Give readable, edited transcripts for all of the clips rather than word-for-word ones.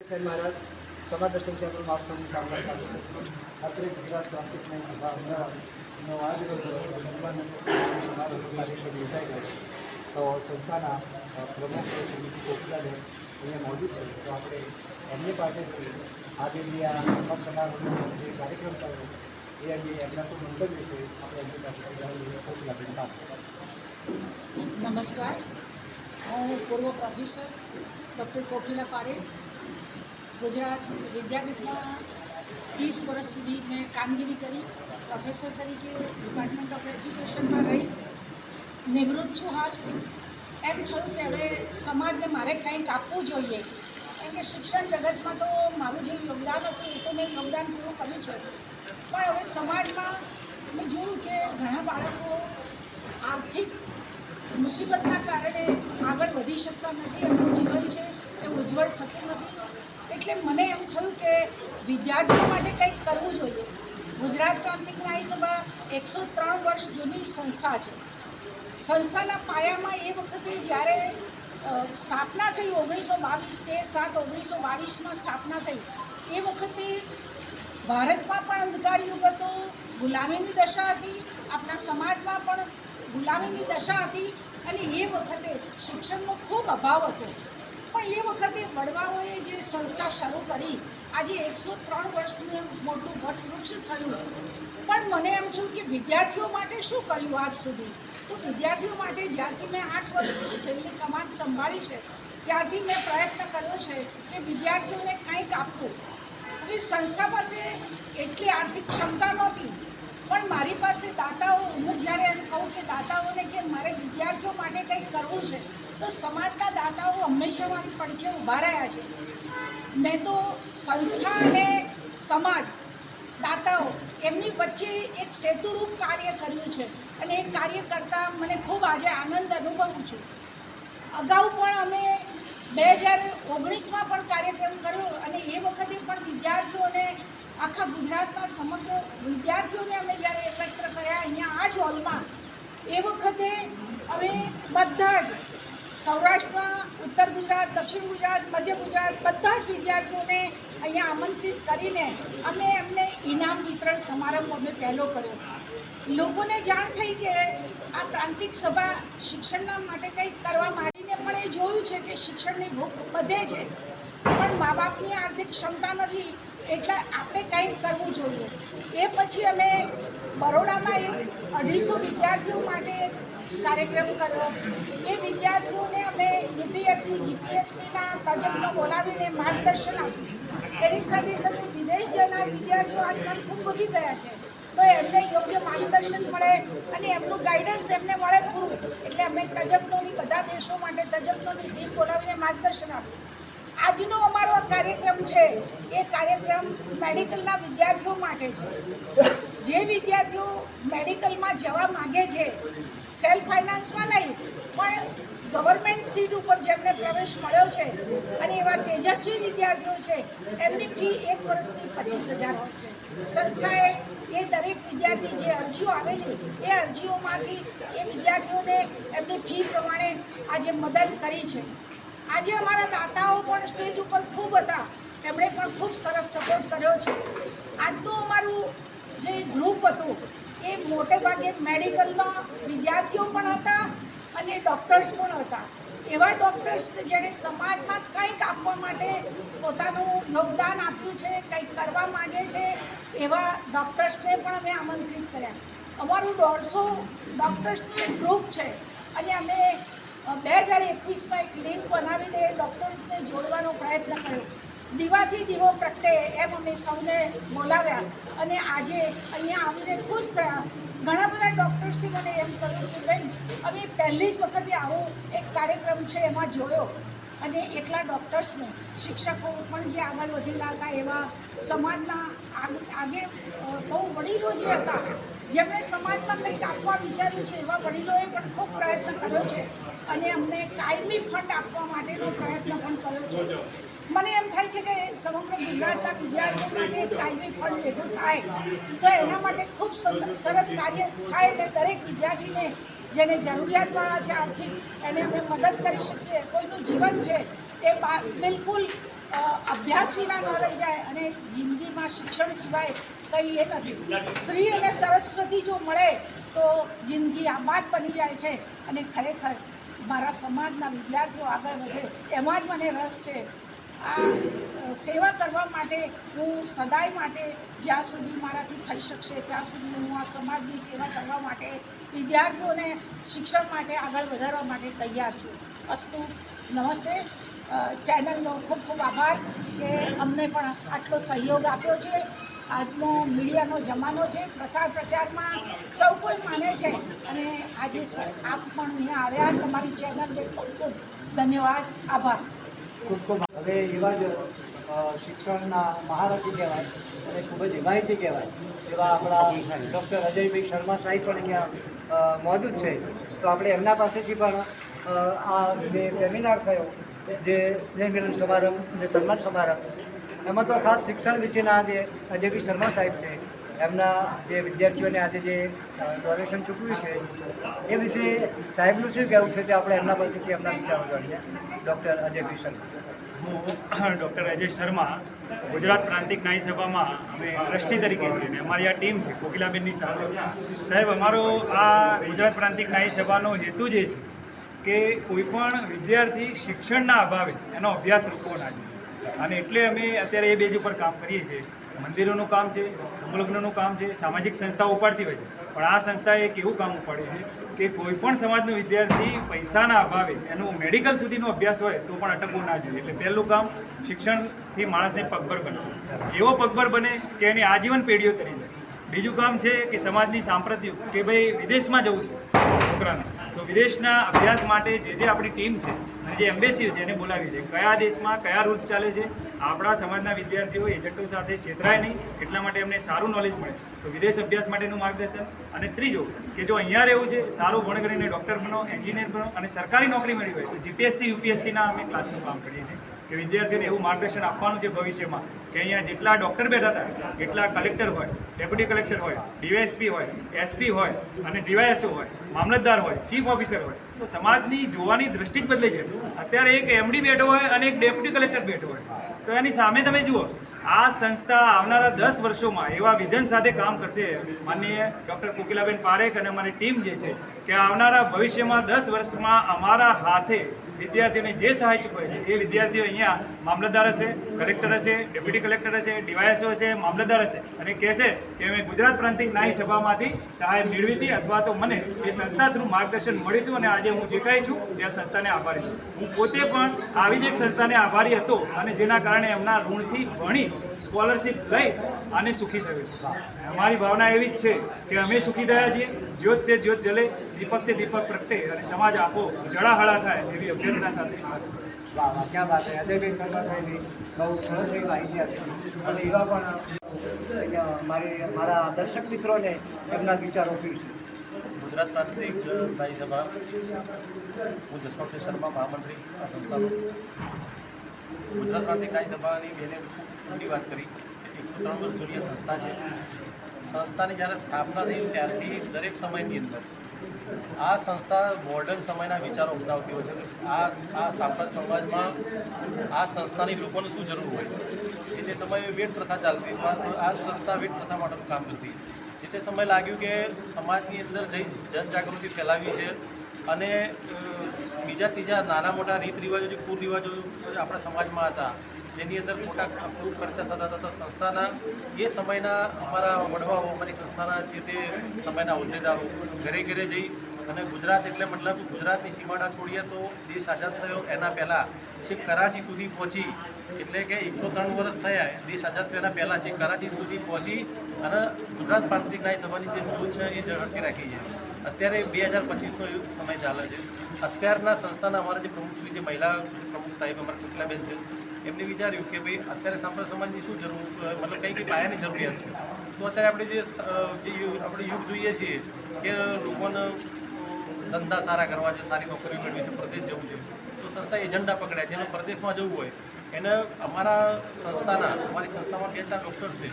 महाराज समाज दर्शन चैनल आप सभी सामने અત્રે ગુજરાત ટ્રાફિકને અમદાવાદનો આજ રોજ કાર્યક્રમ યોજાઈ ગયો તો સંસ્થાના પ્રમુખ સમિતિ કોકિલાબેન અહીંયા મોજૂદ છે તો આપણે એમની પાસેથી આજે આ સમાજનો જે કાર્યક્રમ થયો એ અંગે એમના શું મંતવ્ય છે આપણે એમની પાસે કોકિલાબેન વાત. નમસ્કાર, હું પૂર્વ પ્રોફેસર ડૉક્ટર કોકિલા પારેખ गुजरात विद्यापीठ में 30 वर्ष सुधी मैं कामगीरी करी. प्रोफेसर तरीके डिपार्टमेंट ऑफ एज्युकेशन में रही निवृत्त छूँ. हाल एम थयुं कि हवे समाजने मारे कंईक आपवुं जोईए, कारण के शिक्षण जगत में तो मारुं जे योगदान हतुं ए तो मैं योगदान पूरुं कर्युं छे, पण हवे समाज में मैं जोयुं कि घणा बाळको आर्थिक मुसीबतना कारणे आगळ वधी शकता नथी. एमनुं जीवन छे ए उज्जवल थतुं नथी. એટલે મને એમ થયું કે વિદ્યાર્થીઓ માટે કંઈક કરવું જોઈએ. ગુજરાત ક્રાંતિક ન્યાય સભા 103 વર્ષ જૂની સંસ્થા છે. સંસ્થાના પાયામાં એ વખતે જ્યારે સ્થાપના થઈ 13/7/1922માં સ્થાપના થઈ એ વખતે ભારતમાં પણ અંધકાર યુગ હતો, ગુલામીની દશા હતી, આપણા સમાજમાં પણ ગુલામીની દશા હતી અને એ વખતે શિક્ષણનો ખૂબ અભાવ હતો. પણ એ વખતે વડવાઓએ જે સંસ્થા શરૂ કરી આજે 103 વર્ષનું મોટું વટવૃક્ષ થયું. પણ મને એમ થયું કે વિદ્યાર્થીઓ માટે શું કર્યું આજ સુધી. તો વિદ્યાર્થીઓ માટે જ્યારથી મેં 8 વર્ષથી છેલ્લી કમાન સંભાળી છે ત્યારથી મેં પ્રયત્ન કર્યો છે કે વિદ્યાર્થીઓને કંઈક આપવું. હવે સંસ્થા પાસે એટલી આર્થિક ક્ષમતા નહોતી, પણ મારી પાસે દાતાઓ, હું જ્યારે એમ કહું કે દાતાઓને કે મારે વિદ્યાર્થીઓ માટે કંઈક કરવું છે તો સમાજના દાતાઓ હંમેશા મારી પડખે ઊભા રહ્યા છે. મેં તો સંસ્થા અને સમાજ દાતાઓ એમની વચ્ચે એક સેતુરૂપ કાર્ય કર્યું છે અને એ કાર્ય કરતાં મને ખૂબ આજે આનંદ અનુભવું છું. અગાઉ પણ અમે 2019માં પણ કાર્યક્રમ કર્યો અને એ વખતે પણ વિદ્યાર્થીઓને આખા ગુજરાતના સમગ્ર વિદ્યાર્થીઓને અમે જ્યારે એકત્ર કર્યા અહીંયા આ જ હોલમાં, એ વખતે અમે બધા જ સૌરાષ્ટ્રમાં, ઉત્તર ગુજરાત, દક્ષિણ ગુજરાત, મધ્ય ગુજરાત બધા જ વિદ્યાર્થીઓને અહીંયા આમંત્રિત કરીને અમે એમને ઇનામ વિતરણ સમારંભ અમે પહેલો કર્યો. લોકોને જાણ થઈ કે આ પ્રાંતિક સભા શિક્ષણના માટે કંઈક કરવા માંડીને પણ એ જોયું છે કે શિક્ષણની ભૂખ વધે છે, પણ મા બાપની આર્થિક ક્ષમતા નથી, એટલે આપણે કંઈક કરવું જોઈએ. એ પછી અમે બરોડામાં 250 વિદ્યાર્થીઓ માટે કાર્યક્રમ કર્યો. એ વિદ્યાર્થીઓને અમે યુપીએસસી, જીપીએસસીના તજજ્ઞો બોલાવીને માર્ગદર્શન આપ્યું. એની સાથે સાથે વિદેશ જનાર વિદ્યાર્થીઓ આજકાલ ખૂબ વધી ગયા છે, તો એમને યોગ્ય માર્ગદર્શન મળે અને એમનું ગાઈડન્સ એમને મળે પૂરું. એટલે અમે તજજ્ઞોની બધા દેશો માટે તજજ્ઞોની ટીમ બોલાવીને માર્ગદર્શન આપ્યું. આજનો અમારો કાર્યક્રમ છે એ કાર્યક્રમ મેડિકલના વિદ્યાર્થીઓ માટે છે. જે વિદ્યાર્થીઓ મેડિકલમાં જવા માગે છે, સેલ્ફ ફાઇનાન્સમાં નહીં પણ ગવર્મેન્ટ સીટ ઉપર જેમને પ્રવેશ મળ્યો છે અને એવા તેજસ્વી વિદ્યાર્થીઓ છે, એમની ફી 1 વર્ષની 25,000 હોય છે. સંસ્થાએ એ દરેક વિદ્યાર્થી જે અરજીઓ આવેલી એ અરજીઓમાંથી એ વિદ્યાર્થીઓને એમની ફી પ્રમાણે આજે મદદ કરી છે. આજે અમારા દાતાઓ પણ સ્ટેજ ઉપર ખૂબ હતા, એમણે પણ ખૂબ સરસ સપોર્ટ કર્યો છે. આજનું અમારું જે ગ્રુપ હતું એ મોટે ભાગે મેડિકલમાં વિદ્યાર્થીઓ પણ હતા અને ડૉક્ટર્સ પણ હતા. એવા ડૉક્ટર્સ કે જેણે સમાજમાં કંઈક આપવા માટે પોતાનું યોગદાન આપ્યું છે, કંઈક કરવા માગે છે, એવા ડૉક્ટર્સને પણ અમે આમંત્રિત કર્યા. અમારું 150 ડૉક્ટર્સનું એક ગ્રુપ છે અને અમે 2021માં એક લિંક બનાવીને ડૉક્ટર્સને જોડવાનો પ્રયત્ન કર્યો. દીવાથી દીવો પ્રગટે એમ અમે સૌને બોલાવ્યા અને આજે અહીંયા આવીને ખુશ થયા. ઘણા બધા ડૉક્ટર્સે મને એમ કહ્યું કે બેન, અમે પહેલી જ વખતે આવો એક કાર્યક્રમ છે એમાં જોયો અને એટલા ડૉક્ટર્સને, શિક્ષકો પણ જે આગળ વધેલા હતા, એવા સમાજના આગે બહુ વડીલો જે હતા જેમણે સમાજમાં કંઈક આપવા વિચાર્યું છે એવા વડીલોએ પણ ખૂબ પ્રયત્ન કર્યો છે અને અમને કાયમી ફંડ આપવા માટેનો પ્રયત્ન પણ કર્યો છે. મને એમ થાય છે કે સમગ્ર ગુજરાતના વિદ્યાર્થીઓ માટે કાયમી ફંડ ભેગું થાય તો એના માટે ખૂબ સરસ કાર્ય થાય અને દરેક વિદ્યાર્થીને જેને જરૂરિયાતવાળા છે આર્થિક એને અમે મદદ કરી શકીએ. કોઈનું જીવન છે એ બિલકુલ અભ્યાસ વિના ન રહી જાય અને જિંદગીમાં શિક્ષણ સિવાય કંઈ એ નથી. શ્રી અને સરસ્વતી જો મળે તો જિંદગી આબાદ બની જાય છે અને ખરેખર મારા સમાજના વિદ્યાર્થીઓ આગળ વધે એમાં જ મને રસ છે. આ સેવા કરવા માટે હું સદાય માટે જ્યાં સુધી મારાથી થઈ શકશે ત્યાં સુધી હું આ સમાજની સેવા કરવા માટે વિદ્યાર્થીઓને શિક્ષણ માટે આગળ વધારવા માટે તૈયાર છું. અસ્તુ. નમસ્તે. ચેનલનો ખૂબ ખૂબ આભાર કે અમને પણ આટલો સહયોગ આપ્યો છે. આજનો મીડિયાનો જમાનો છે, પ્રસાર પ્રચારમાં સૌ કોઈ માને છે અને આજે આપ પણ અહીંયા આવ્યા તમારી ચેનલને ખૂબ ખૂબ ધન્યવાદ, આભાર. ખૂબ ખૂબ. હવે એવા જ શિક્ષણના મહારથી કહેવાય અને ખૂબ જ હિમાયતી કહેવાય એવા આપણા ડૉક્ટર અજયભાઈ શર્મા સાહેબ પણ અહીંયા મોજૂદ છે. તો આપણે એમના પાસેથી પણ આ જે સેમિનાર થયો જે સ્નેહ મિલન સમારંભ અને સન્માન સમારંભ એમાં તો ખાસ શિક્ષણ વિશેના જે અજયભાઈ શર્મા સાહેબ છે એમના જે વિદ્યાર્થીઓને આજે જે ડોનેશન ચૂકવ્યું છે એ વિશે સાહેબનું શું કહેવું છે તે આપણે એમના પાસેથી એમના વિચારો જાણીએ. ડૉક્ટર અજયભાઈ શર્મા. હું ડૉક્ટર અજય શર્મા, ગુજરાત પ્રાંતિક ન્યાય સભામાં અમે ટ્રસ્ટી તરીકે છીએ અને અમારી આ ટીમ છે કોકિલાબેનની સાથે. સાહેબ, અમારો આ ગુજરાત પ્રાંતિક ન્યાય સભાનો હેતુ જ એ છે કે કોઈપણ વિદ્યાર્થી શિક્ષણના અભાવે એનો અભ્યાસ રોકવો ના જોઈએ અને એટલે અમે અત્યારે એ બેઝ ઉપર કામ કરીએ છીએ. મંદિરોનું કામ છે, સમૂહલગ્નનું કામ છે, સામાજિક સંસ્થાઓ ઉપાડતી હોય છે, પણ આ સંસ્થાએ એક એવું કામ ઉપાડ્યું છે કે કોઈપણ સમાજનો વિદ્યાર્થી પૈસાના અભાવે એનું મેડિકલ સુધીનો અભ્યાસ હોય તો પણ અટકવું ના જોઈએ. એટલે પહેલું કામ શિક્ષણથી માણસને પગભર બનવું, એવો પગભર બને કે એની આજીવન પેઢીઓ તરી જાય. બીજું કામ છે કે સમાજની સાંપ્રત્યું કે ભાઈ વિદેશમાં જવું છે છોકરાને, તો વિદેશના અભ્યાસ માટે જે આપણી ટીમ છે અને જે એમ્બેસી છે એને બોલાવી છે, કયા દેશમાં કયા રૂલ્સ ચાલે છે, આપણા સમાજના વિદ્યાર્થીઓ એજન્ટો સાથે છેતરાય નહીં એટલા માટે એમને સારું નોલેજ મળે તો વિદેશ અભ્યાસ માટેનું માર્ગદર્શન. અને ત્રીજું કે જો અહીંયા રહેવું છે, સારું ભણ કરીને ડૉક્ટર બનો, એન્જિનિયર બનો અને સરકારી નોકરી મેળવી હોય તો જીપીએસસી યુપીએસસીના અમે ક્લાસનું કામ કરીએ છીએ કે વિદ્યાર્થીઓને એવું માર્ગદર્શન આપવાનું છે ભવિષ્યમાં કે અહીંયા જેટલા ડૉક્ટર બેઠા હતા એટલા કલેક્ટર હોય, ડેપ્યુટી કલેક્ટર હોય, ડીવાયએસપી હોય, એસપી હોય અને ડીવાયએસઓ હોય, મામલતદાર હોય, ચીફ ઓફિસર હોય, તો સમાજની જોવાની દૃષ્ટિ જ બદલાઈ જાય. અત્યારે એક એમડી બેઠો હોય અને એક ડેપ્યુટી કલેક્ટર બેઠો હોય તો એની સામે તમે જુઓ આ સંસ્થા આવનારા 10 વર્ષોમાં એવા વિઝન સાથે કામ કરશે. માનનીય ડૉક્ટર કોકિલાબેન પારેખ અને અમારી ટીમ જે છે કે આવનારા ભવિષ્યમાં 10 વર્ષમાં અમારા હાથે વિદ્યાર્થીઓને જે સહાય ચૂકવે છે એ વિદ્યાર્થીઓ અહીંયા મામલતદાર હશે, કલેક્ટર હશે, ડેપ્યુટી કલેક્ટર હશે, ડીવાયએસઓ હશે, મામલતદાર હશે અને કહેશે કે અમે ગુજરાત પ્રાંતિક ન્યાય સભામાંથી સહાય મેળવી હતી અથવા તો મને એ સંસ્થા થ્રુ માર્ગદર્શન મળ્યું હતું અને આજે હું જે કાંઈ છું એ આ સંસ્થાને આભારી છું. હું પોતે પણ આવી જ એક સંસ્થાને આભારી હતો અને જેના કારણે એમના ઋણથી ભણી સ્કોલરશીપ લઈ અને સુખી થયું છું. અમારી ભાવના એવી જ છે કે અમે સુખી થયા છીએ. જ્યોત છે જ્યોત જલે, દીપક છે દીપક પ્રગટે અને સમાજ આખો જળાહળા થાય એવી અભ્યર્થના સાથે. વાહ વાહ, ક્યાં વાત છે. અજયભાઈ શર્મા સાહેબની બહુ સરસ એવી માહિતી આપી અને એવા પણ અહીંયા મારા દર્શક મિત્રોને એમના વિચારો પીશ. ગુજરાત પ્રાંતિક ન્યાય સભા, હું જસવંત શર્મા, મહામંત્રી આ સંસ્થાનો. ગુજરાત પ્રાંતિક ન્યાય સભાની બેને ખૂબ મોટી વાત કરી. 103 વર્ષ જૂની સંસ્થા છે. સંસ્થાની જ્યારે સ્થાપના થઈ ત્યારથી દરેક સમયની અંદર આ સંસ્થા મોડર્ન સમયના વિચારો અપનાવતી હોય છે. આ સાંપ્રત સમાજમાં આ સંસ્થાની લોકોને શું જરૂર હોય. જે તે સમયે વેટ પ્રથા ચાલતી, આ સંસ્થા વેટ પ્રથા માટેનું કામ કરતી. જે તે સમય લાગ્યું કે સમાજની અંદર જઈ જનજાગૃતિ ફેલાવી છે અને બીજા ત્રીજા નાના મોટા રીત રિવાજો જે કુરિવાજો આપણા સમાજમાં હતા જેની અંદર મોટા ખૂબ ખર્ચા થતા હતા. સંસ્થાના એ સમયના અમારા વડવાઓ, અમારી સંસ્થાના જે તે સમયના હોદ્દેદારો ઘરે ઘરે જઈ અને ગુજરાત એટલે મતલબ ગુજરાતની સીમાડા છોડીએ તો દેશ આઝાદ થયો એના પહેલાં છેક કરાચી સુધી પહોંચી, એટલે કે 103 વર્ષ થયા દેશ આઝાદ થયાના પહેલાં છેક કરાચી સુધી પહોંચી અને ગુજરાત પ્રાંતિક ન્યાય સભાની જે જૂથ છે એ ઝડપથી રાખી છે. અત્યારે 2025નો સમય ચાલે છે. અત્યારના સંસ્થાના અમારા જે પ્રમુખશ્રી, જે મહિલા પ્રમુખ સાહેબ અમારા કોકિલાબેન છે, એમને વિચાર્યું કે ભાઈ અત્યારે સાંપ્રત સમાજની શું જરૂર, મતલબ કઈ પાયાની જરૂરિયાત છે. તો અત્યારે આપણે જે આપણે યુગ જોઈએ છીએ કે લોકોને ધંધા સારા કરવા છે, સારી નોકરી મેળવી છે, પ્રદેશ જવું છે, તો સંસ્થા એજન્ડા પકડ્યા. જેને પ્રદેશમાં જવું હોય એને અમારી સંસ્થામાં 2-4 ડૉક્ટર છે,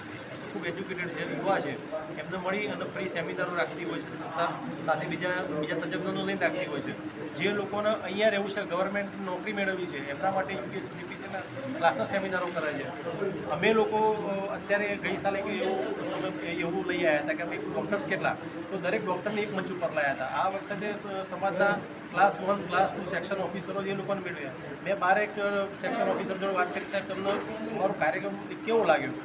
ખૂબ એજ્યુકેટેડ છે, યુવા છે, એમને મળી અને ફ્રી સેમિનારો રાખતી હોય છે સંસ્થા, સાથે બીજા તજજ્ઞોને લઈને રાખતી હોય છે. જે લોકોને અહીંયા રહેવું છે, ગવર્મેન્ટ નોકરી મેળવવી છે, એમના માટે યુપીએસસી જીપીસીના ક્લાસના સેમિનારો કરે છે. અમે લોકો અત્યારે ગઈ સાલે એવું લઈ આવ્યા હતા કે ભાઈ ડૉક્ટર્સ કેટલા, તો દરેક ડૉક્ટરને એક મંચ ઉપર લાવ્યા હતા. આ વખતે સમાજના ક્લાસ 1, ક્લાસ 2 સેક્શન ઓફિસરો જે લોકોને મેળવ્યા. મેં 12 સેક્શન ઓફિસર જોડે વાત કરી, સાહેબ તમને અમારો કાર્યક્રમ કેવો લાગ્યો?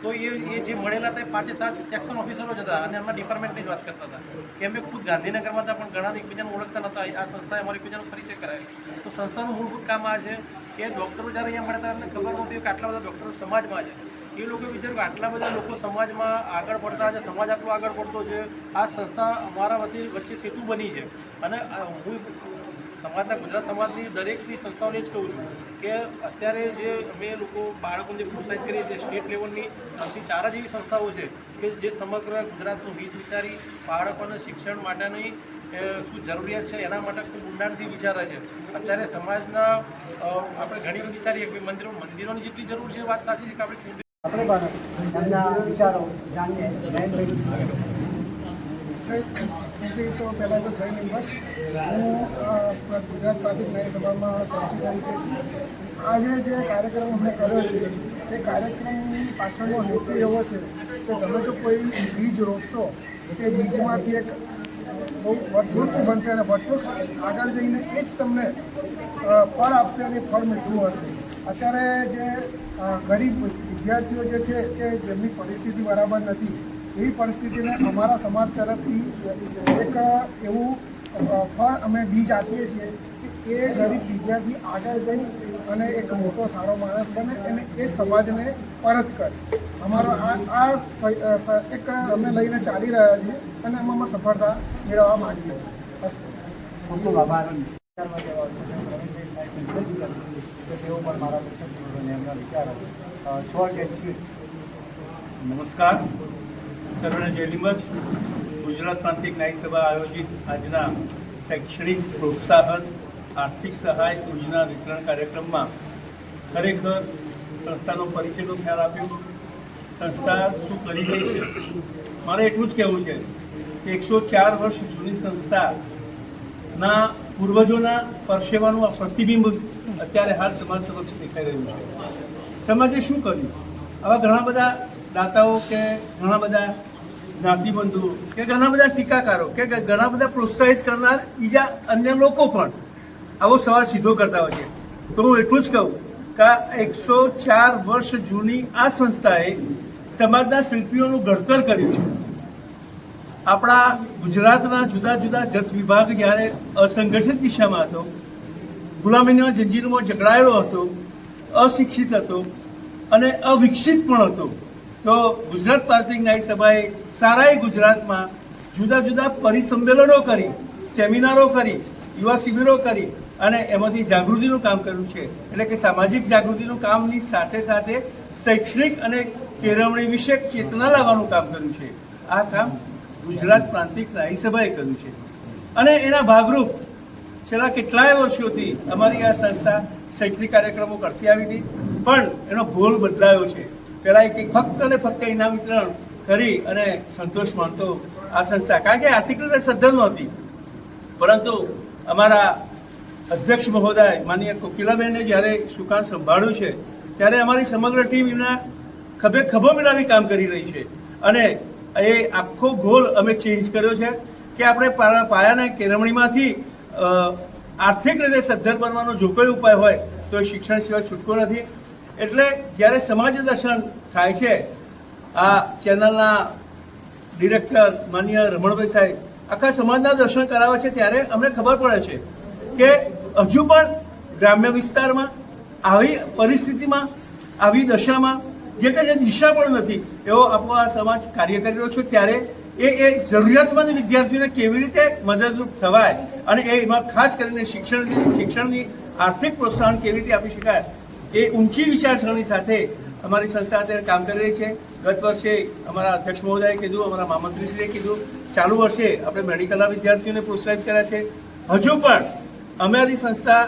તો એ જે મળેલા હતા 5-7 સેક્શન ઓફિસરો જ હતા અને એમના ડિપાર્ટમેન્ટની જ વાત કરતા હતા કે અમે ખુદ ગાંધીનગરમાં હતા પણ ઘણા એકબીજાને ઓળખતા નહોતા. આ સંસ્થાએ અમારી એકબીજાનો પરિચય કરાયો. તો સંસ્થાનું મૂળભૂત કામ આ છે કે ડૉક્ટરો જ્યારે અહીંયા મળે ત્યારે એમને ખબર નહોતી કે આટલા બધા ડૉક્ટરો સમાજમાં છે. એ લોકો વિચાર્યું કે આટલા બધા લોકો સમાજમાં આગળ પડતા છે, સમાજ આટલો આગળ પડતો છે, આ સંસ્થા અમારા વચ્ચે સેતુ બની છે. અને હું સમાજના ગુજરાત સમાજની દરેકની સંસ્થાઓને જ કહું છું કે અત્યારે જે અમે લોકો બાળકોને પ્રોત્સાહિત કરીએ છીએ, સ્ટેટ લેવલની 3-4 જેવી સંસ્થાઓ છે કે જે સમગ્ર ગુજરાતનું હિત વિચારી બાળકોને શિક્ષણ માટેની શું જરૂરિયાત છે એના માટે ખૂબ ઊંડાણથી વિચારે છે. અત્યારે સમાજના આપણે ઘણી વાર વિચારીએ કે મંદિરોની જેટલી જરૂર છે, વાત સાચી છે કે આપણે પણ એમના વિચારો જાણીએ. સૌથી તો પહેલાં તો જય નિંબત. હું ગુજરાત પ્રાંતિક ન્યાય સભામાં ટ્રસ્ટી તરીકે છું. આજે જે કાર્યક્રમ અમને કર્યો છે એ કાર્યક્રમની પાછળનો હેતુ એવો છે કે તમે જો કોઈ બીજ રોપશો તે બીજમાંથી એક બહુ વટવૃક્ષ બનશે અને વટવૃક્ષ આગળ જઈને એ જ તમને ફળ આપશે અને ફળ મીઠું હશે. અત્યારે જે ગરીબ વિદ્યાર્થીઓ જે છે કે જેમની પરિસ્થિતિ બરાબર નથી, એવી પરિસ્થિતિને અમારા સમાજ તરફથી એક એવું ફળ અમે બીજ આપીએ છીએ કે એ ગરીબ વિદ્યાર્થી આગળ જઈ અને એક મોટો સારો માણસ બને અને એ સમાજને પરત કરે. અમારો આ એક અમે લઈને ચાલી રહ્યા છીએ અને એમાં સફળતા મેળવવા માંગીએ છીએ. ખૂબ ખૂબ આભાર. તેઓ પણ મારા અને એમના વિચારો શોર્ટ એન્ડ સ્વીટ. નમસ્કાર, સર્વને જય લિંબત. ગુજરાત પ્રાંતિક ન્યાય સભા આયોજિત આજના શૈક્ષણિક પ્રોત્સાહન આર્થિક સહાય યોજના વિતરણ કાર્યક્રમમાં ખરેખર સંસ્થાનો પરિચયનો ખ્યાલ આપ્યો, સંસ્થા શું કરી રહી છે. મારે એટલું જ કહેવું છે કે 104 વર્ષ જૂની સંસ્થાના પૂર્વજોના પરસેવાનું આ પ્રતિબિંબ અત્યારે હાલ સમાજ સમક્ષ દેખાઈ રહ્યું છે. સમાજે શું કર્યું? આવા ઘણા બધા દાતાઓ કે ઘણા બધા જ્ઞાતિબંધુઓ કે ઘણા બધા ટીકાકારો કે ઘણા બધા પ્રોત્સાહિત કરનાર બીજા અન્ય લોકો પણ આવો સવાલ સીધો કરતા હોય છે. તો હું એટલું જ કહું કે 104 વર્ષ જૂની આ સંસ્થાએ સમાજના શિલ્પીઓનું ઘડતર કર્યું છે. આપણા ગુજરાતના જુદા જુદા જથ વિભાગ જ્યારે અસંગઠિત દિશામાં હતો, ગુલામીના જંજીરમાં જકડાયેલો હતો, અશિક્ષિત હતો અને અવિકસિત પણ હતો, તો ગુજરાત પ્રાંતિક ન્યાય સભાએ સારાએ ગુજરાતમાં જુદા જુદા પરિસંમેલનો કરી, સેમિનારો કરી, યુવા શિબિરો કરી અને એમાંથી જાગૃતિનું કામ કર્યું છે. એટલે કે સામાજિક જાગૃતિનું કામની સાથે સાથે શૈક્ષણિક અને કેળવણી વિશે ચેતના લાવવાનું કામ કર્યું છે. આ કામ ગુજરાત પ્રાંતિક ન્યાય સભાએ કર્યું છે અને એના ભાગરૂપ છેલ્લા કેટલાય વર્ષોથી અમારી આ સંસ્થા શૈક્ષણિક કાર્યક્રમો કરતી આવી હતી, પણ એનો ભૂલ બદલાયો છે. પહેલાં એક ફક્ત અને ફક્ત ઇનામ વિતરણ કરી અને સંતોષ માનતો આ સંસ્થા, કારણ કે આર્થિક રીતે સદ્ધર નહોતી, પરંતુ અમારા અધ્યક્ષ મહોદય માનનીય કોકિલાબેને જ્યારે સુકાન સંભાળ્યું છે ત્યારે અમારી સમગ્ર ટીમ એમના ખભે ખભો મિલાવી કામ કરી રહી છે અને એ આખો ગોલ અમે ચેન્જ કર્યો છે કે આપણે પાયાના કેળવણીમાંથી આર્થિક રીતે સદ્ધર બનવાનો જો કોઈ ઉપાય હોય તો એ શિક્ષણ સિવાય છૂટકો નથી. એટલે જ્યારે સમાજ દર્શન થાય છે, આ ચેનલના ડિરેક્ટર માનનીય રમણભાઈ સાહેબ આખા સમાજના દર્શન કરાવે છે ત્યારે અમને ખબર પડે છે કે હજુ પણ ગ્રામ્ય વિસ્તારમાં આવી પરિસ્થિતિમાં, આવી દશામાં જે કંઈ દિશા પણ નથી એવો આપણો આ સમાજ કાર્ય કરી રહ્યો છે. ત્યારે એ જરૂરિયાતમંદ વિદ્યાર્થીઓને કેવી રીતે મદદરૂપ થવાય અને એમાં ખાસ કરીને શિક્ષણની આર્થિક પ્રોત્સાહન કેવી રીતે આપી શકાય એ ઊંચી વિચારસરણી સાથે અમારી સંસ્થા અત્યારે કામ કરી રહી છે. ગત વર્ષે અમારા અધ્યક્ષ મહોદયે કીધું, અમારા મહામંત્રીશ્રીએ કીધું, ચાલુ વર્ષે આપણે મેડિકલના વિદ્યાર્થીઓને પ્રોત્સાહિત કર્યા છે. હજુ પણ અમારી સંસ્થા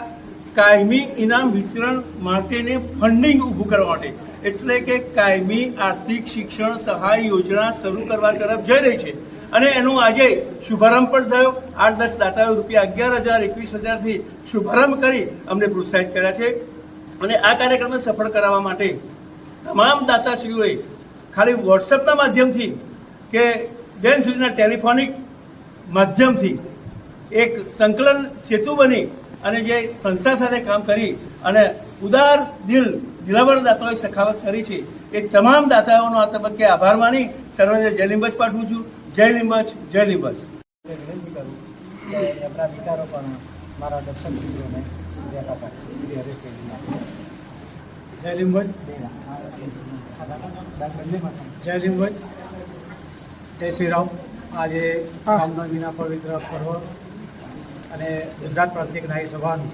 કાયમી ઇનામ વિતરણ માટેને ફંડિંગ ઊભું કરવા માટે, એટલે કે કાયમી આર્થિક શિક્ષણ સહાય યોજના શરૂ કરવા તરફ જઈ રહી છે અને એનું આજે શુભારંભ પણ થયો. 8-10 દાતાઓ રૂપિયા 11,000-21,000થી શુભારંભ કરી અમને પ્રોત્સાહિત કર્યા છે. અને આ કાર્યક્રમને સફળ કરાવવા માટે તમામ દાતાશ્રીઓએ ખાલી વોટ્સએપના માધ્યમથી કે બેનશ્રીના ટેલિફોનિક માધ્યમથી એક સંકલન સેતુ બની અને જે સંસ્થા સાથે કામ કરી અને ઉદાર દિલાવર દાતાઓએ સખાવત કરી છે એ તમામ દાતાઓનો આ તબક્કે આભાર માની સર્વને જય લીંબચ પાઠવું છું. જય લીંબચ, જય લીંબચ. વિનંતી કરું કે એમના વિચારો પણ મારા દર્શક મિત્રોને દેખાતા હતા. શ્રી હરેશભાઈ જય લીંબચ, જય લીંબચ, જય શ્રી રામ. આજે રામનવમીના પવિત્ર પર્વ અને ગુજરાત પ્રાંતિક ન્યાય સભાનું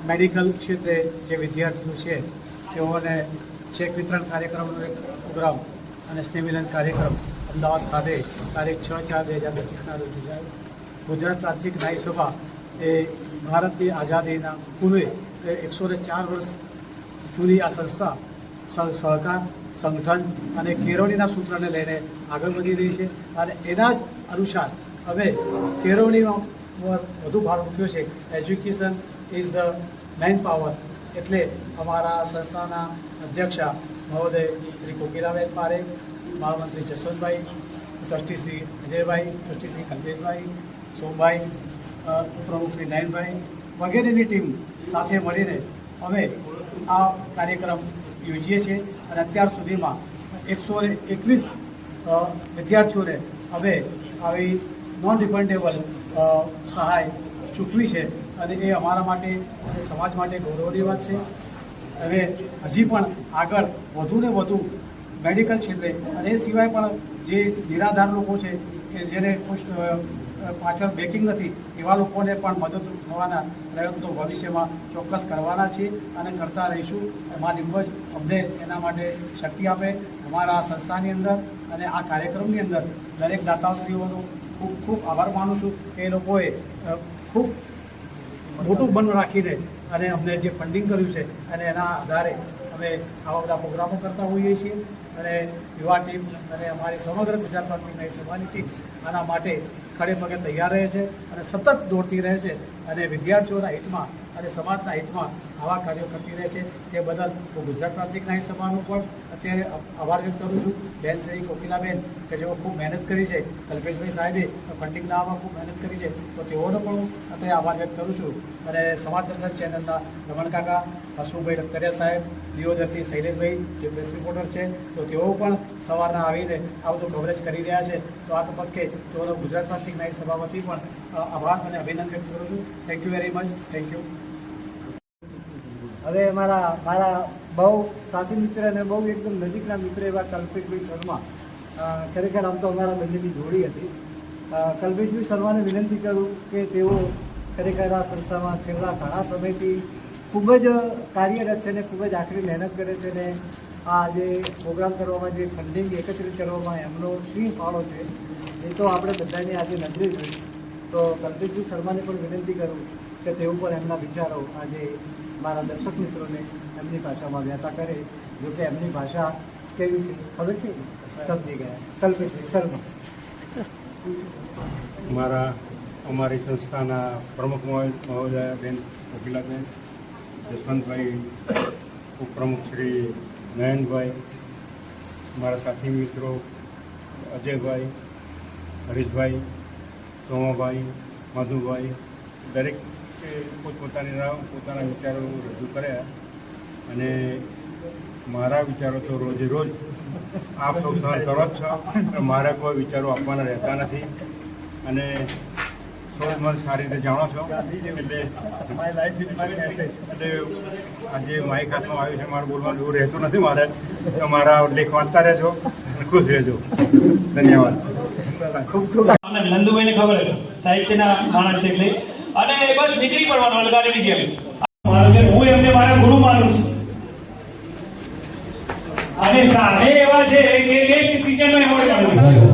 મેડિકલ ક્ષેત્રે જે વિદ્યાર્થીઓ છે તેઓને ચેક વિતરણ કાર્યક્રમનો એક પ્રોગ્રામ અને સ્નેહમિલન કાર્યક્રમ અમદાવાદ ખાતે તારીખ 6/4/2025ના રોજ યોજાયો. ગુજરાત પ્રાંતિક ન્યાય સભા એ ભારતની આઝાદીના પૂર્વે 104 વર્ષ જૂની આ સંસ્થા સહકાર, સંગઠન અને કેળવણીના સૂત્રને લઈને આગળ વધી રહી છે અને એના જ અનુસાર હવે કેળવણીમાં વધુ ભાર મૂક્યો છે. Education is the man power. એટલે અમારા સંસ્થાના અધ્યક્ષા મહોદય શ્રી કોકિલાબેન પારેખ, મહામંત્રી જસવંતભાઈ, ટ્રસ્ટી શ્રી અજયભાઈ, ટ્રસ્ટી શ્રી કલ્પેશભાઈ, સોમભાઈ, ઉપપ્રમુખ શ્રી નયનભાઈ વગેરેની ટીમ સાથે મળીને અમે આ કાર્યક્રમ યોજીએ છીએ અને અત્યાર સુધીમાં 121 વિદ્યાર્થીઓને અમે આવી નોન રિફંડેબલ સહાય ચૂકવી છે અને એ અમારા માટે અને સમાજ માટે ગૌરવની વાત છે. હવે હજી પણ આગળ વધુને વધુ મેડિકલ ક્ષેત્રે અને એ સિવાય પણ જે નિરાધાર લોકો છે કે જેને પાછળ બેકિંગ નથી એવા લોકોને પણ મદદરૂપ થવાના પ્રયત્નો ભવિષ્યમાં ચોક્કસ કરવાના છીએ અને કરતા રહીશું. મા લીંબચ અમને એના માટે શક્તિ આપે. અમારા સંસ્થાની અંદર અને આ કાર્યક્રમની અંદર દરેક દાતાશ્રીઓનો ખૂબ ખૂબ આભાર માનું છું કે એ લોકોએ ખૂબ મોટું મન રાખીને અને અમને જે ફંડિંગ કર્યું છે અને એના આધારે અમે આવા બધા પ્રોગ્રામો કરતા હોઈએ છીએ અને યુવા ટીમ અને અમારી સમગ્ર ગુજરાત પ્રાંતિક ન્યાય સભાની ટીમ આના માટે ખડે પગે તૈયાર રહે છે અને સતત દોડતી રહે છે અને વિદ્યાર્થીઓના હિતમાં અને સમાજના હિતમાં આવા કાર્યો કરતી રહે છે. તે બદલ હું ગુજરાત પ્રાંતિક ન્યાય સભાનો પણ અત્યારે આભાર વ્યક્ત કરું છું. બેન શ્રી કોકિલાબેન કે જેઓ ખૂબ મહેનત કરી છે, કલ્પેશભાઈ સાહેબે ફંડિંગ લાવવામાં ખૂબ મહેનત કરી છે તો તેઓનો પણ હું અત્યારે આભાર વ્યક્ત કરું છું. અને સમાજ દર્શન ચેનલના રમણ કાકા, હસમુભાઈ લખતરિયા સાહેબ, દિયોદરથી શૈલેષભાઈ જે પ્રેસ રિપોર્ટર છે તો તેઓ પણ સવારના આવીને આ બધું કવરેજ કરી રહ્યા છે. તો આ તબક્કે તેઓનો ગુજરાત પ્રાંતિક ન્યાય સભા વતી પણ આભાર અને અભિનંદન વ્યક્ત કરું છું. Thank you very much. Thank you. હવે મારા બહુ સાથી મિત્ર અને બહુ એકદમ નજીકના મિત્ર એવા કલ્પેશભાઈ શર્મા, ખરેખર આમ તો અમારા બંનેની જોડી હતી. કલ્પેશભાઈ શર્માને વિનંતી કરું કે તેઓ ખરેખર આ સંસ્થામાં છેલ્લા ઘણા સમયથી ખૂબ જ કાર્યરત છે અને ખૂબ જ આખરી મહેનત કરે છે અને આ જે પ્રોગ્રામ કરવામાં, જે ફંડિંગ એકત્રિત કરવામાં એમનો સિંહ ફાળો છે એ તો આપણે બધાને આજે નજરે જોઈ. તો કલ્પેશભાઈ શર્માને પણ વિનંતી કરું કે તેઓ પણ એમના વિચારો આજે મારા દર્શક મિત્રોને એમની ભાષામાં વ્યક્ત કરે. જોકે એમની ભાષા કેવી છે ખબર છે, સમજી ગયા. કલ્પેશભાઈ શર્મા. અમારી સંસ્થાના પ્રમુખ મહોદયાબેન કોકિલાબેન, જસવંતભાઈ, ઉપપ્રમુખ શ્રી નયનભાઈ, મારા સાથી મિત્રો અજયભાઈ, હરીશભાઈ, સોમાભાઈ, મધુભાઈ, દરેક પોતાના વિચારો રજૂ કર્યા અને મારા વિચારો તો રોજે રોજ આપ સૌ સહન કરો જ છો. મારા કોઈ વિચારો આપવાના રહેતા નથી અને સૌ મને સારી રીતે જાણો છો. એટલે આજે માઇક હાથમાં આવ્યું છે, મારું બોલવાનું એવું રહેતું નથી મારે. તો મારા લેખ વાંચતા રહેજો અને ખુશ રહેજો. ધન્યવાદ. નંદુભાઈને ખબર હશે, સાહિત્યના માણસ છે એટલે અને બસ નીકળી પડવાનું અલગાડીની જેમ. હું એમને મારા ગુરુ માનું છું અને સામે એવા છે કે બેસ્ટ ટીચરનો એવોર્ડ મળ્યો.